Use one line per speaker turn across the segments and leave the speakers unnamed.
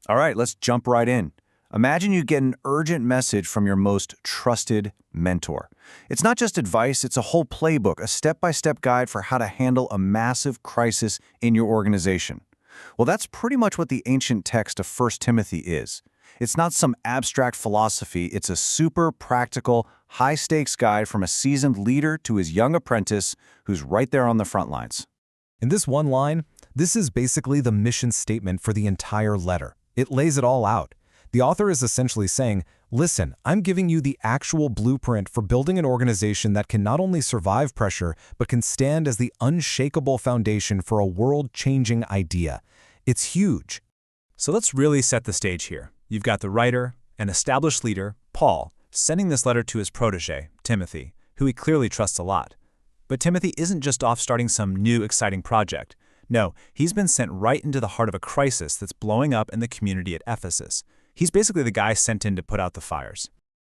All right, let's jump right in. Imagine you get an urgent message from your most trusted mentor. It's not just advice, it's a whole playbook, a step-by-step guide for how to handle a massive crisis in your organization. Well, that's pretty much what the ancient text of First Timothy is. It's not some abstract philosophy, it's a super practical, high-stakes guide from a seasoned leader to his young apprentice who's right there on the front lines.
In this one line, this is basically the mission statement for the entire letter. It lays it all out. The author is essentially saying, listen, I'm giving you the actual blueprint for building an organization that can not only survive pressure, but can stand as the unshakable foundation for a world-changing idea. It's huge.
So let's really set the stage here. You've got the writer, an established leader, Paul, sending this letter to his protege, Timothy, who he clearly trusts a lot. But Timothy isn't just off starting some new, exciting project. No, he's been sent right into the heart of a crisis that's blowing up in the community at Ephesus. He's basically the guy sent in to put out the fires.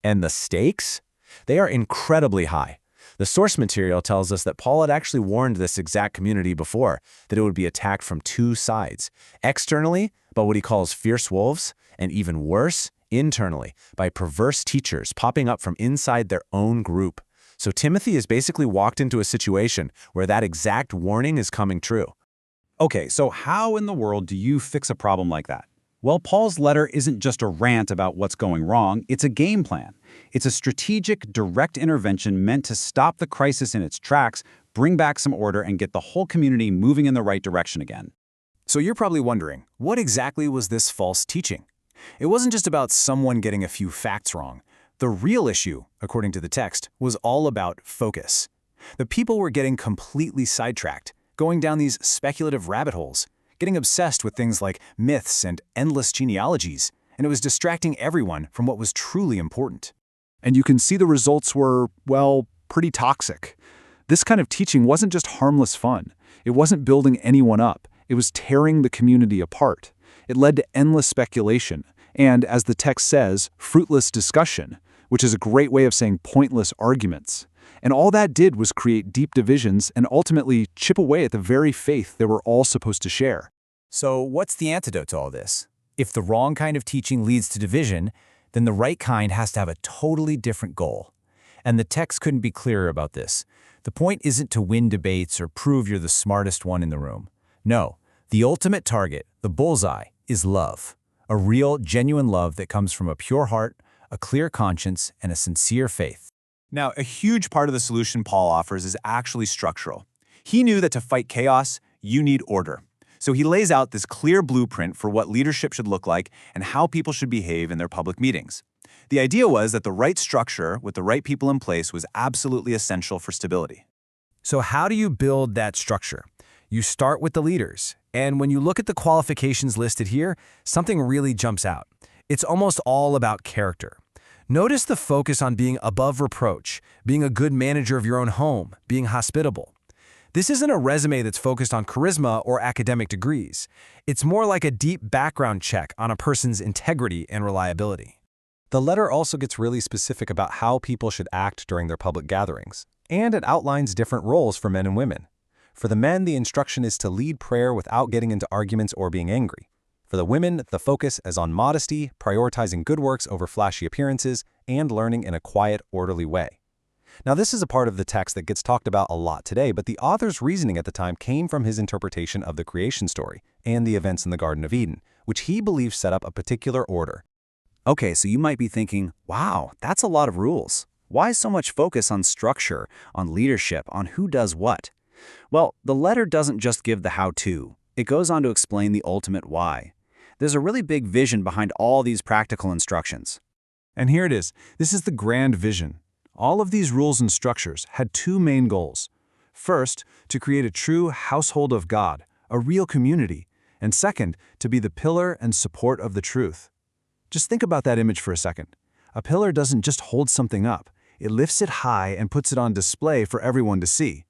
And the stakes? They are incredibly high. The source material tells us that Paul had actually warned this exact community before, that it would be attacked from two sides. Externally, by what he calls fierce wolves, and even worse, internally, by perverse teachers popping up from inside their own group. So Timothy has basically walked into a situation where that exact warning is coming true.
Okay, so how in the world do you fix a problem like that? Well, Paul's letter isn't just a rant about what's going wrong, it's a game plan. It's a strategic, direct intervention meant to stop the crisis in its tracks, bring back some order, and get the whole community moving in the right direction again.
So you're probably wondering, what exactly was this false teaching? It wasn't just about someone getting a few facts wrong. The real issue, according to the text, was all about focus. The people were getting completely sidetracked, going down these speculative rabbit holes, getting obsessed with things like myths and endless genealogies, and it was distracting everyone from what was truly important.
And you can see the results were, well, pretty toxic. This kind of teaching wasn't just harmless fun. It wasn't building anyone up. It was tearing the community apart. It led to endless speculation and, as the text says, fruitless discussion, which is a great way of saying pointless arguments. And all that did was create deep divisions and ultimately chip away at the very faith they were all supposed to share.
So what's the antidote to all this? If the wrong kind of teaching leads to division, then the right kind has to have a totally different goal. And the text couldn't be clearer about this. The point isn't to win debates or prove you're the smartest one in the room. No, the ultimate target, the bullseye, is love. A real, genuine love that comes from a pure heart, a clear conscience, and a sincere faith.
Now, a huge part of the solution Paul offers is actually structural. He knew that to fight chaos, you need order. So he lays out this clear blueprint for what leadership should look like and how people should behave in their public meetings. The idea was that the right structure with the right people in place was absolutely essential for stability.
So how do you build that structure? You start with the leaders. And when you look at the qualifications listed here, something really jumps out. It's almost all about character. Notice the focus on being above reproach, being a good manager of your own home, being hospitable. This isn't a resume that's focused on charisma or academic degrees. It's more like a deep background check on a person's integrity and reliability. The letter also gets really specific about how people should act during their public gatherings, and it outlines different roles for men and women. For the men, the instruction is to lead prayer without getting into arguments or being angry. For the women, the focus is on modesty, prioritizing good works over flashy appearances, and learning in a quiet, orderly way. Now, this is a part of the text that gets talked about a lot today, but the author's reasoning at the time came from his interpretation of the creation story and the events in the Garden of Eden, which he believed set up a particular order.
Okay, so you might be thinking, wow, that's a lot of rules. Why so much focus on structure, on leadership, on who does what? Well, the letter doesn't just give the how-to. It goes on to explain the ultimate why. There's a really big vision behind all these practical instructions.
And here it is. This is the grand vision. All of these rules and structures had two main goals. First, to create a true household of God, a real community, and second, to be the pillar and support of the truth. Just think about that image for a second. A pillar doesn't just hold something up. It lifts it high and puts it on display for everyone to see.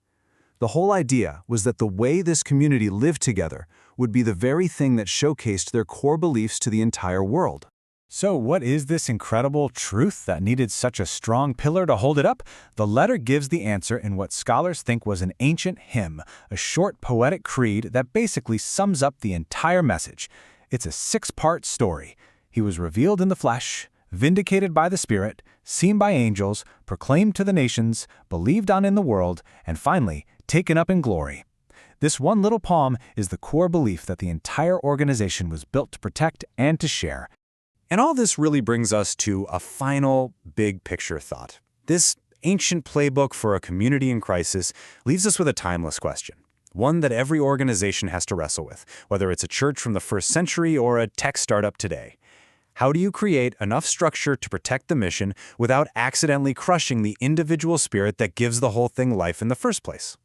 The whole idea was that the way this community lived together would be the very thing that showcased their core beliefs to the entire world.
So what is this incredible truth that needed such a strong pillar to hold it up? The letter gives the answer in what scholars think was an ancient hymn, a short poetic creed that basically sums up the entire message.
It's a 6-part story. He was revealed in the flesh, vindicated by the Spirit, seen by angels, proclaimed to the nations, believed on in the world, and finally, taken up in glory. This one little poem is the core belief that the entire organization was built to protect and to share.
And all this really brings us to a final big picture thought. This ancient playbook for a community in crisis leaves us with a timeless question. One that every organization has to wrestle with, whether it's a church from the first century or a tech startup today. How do you create enough structure to protect the mission without accidentally crushing the individual spirit that gives the whole thing life in the first place?